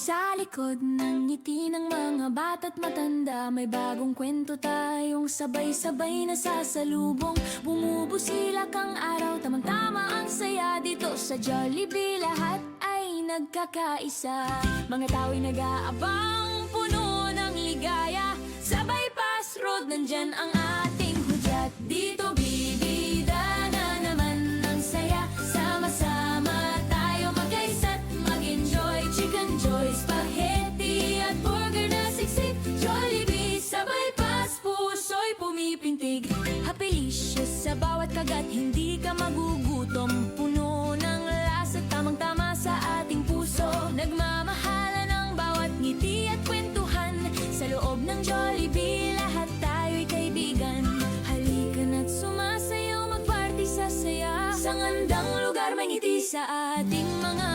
Sa likod ng ngiti ng mga bata't matanda, may bagong kwento tayong sabay-sabay na sasalubong. Bumubusilak ang araw, tamang-tama ang saya. Dito sa Jollibee lahat ay nagkakaisa. Mga tao'y nag-aabang, puno ng ligaya. Sa bypass road, nandyan ang ating hudyat. Dito bibida na naman ang saya. Sama-sama tayo mag-aysa't mag-enjoy. Chicken joy, spaghetti at burger na siksik. Jollibee sa bypass, puso'y pumipintig. Hapilicious sa bawat kagat, hindi ka magugutom. Puno ng lasa, tamang-tama sa ating puso. Nagmamahalan ang bawat ngiti at kwentuhan. Sa loob ng Jollibee, lahat tayo'y kaibigan. Halika na't sumasayaw, mag-party sa saya. Sa ngandang lugar, may ngiti sa ating mga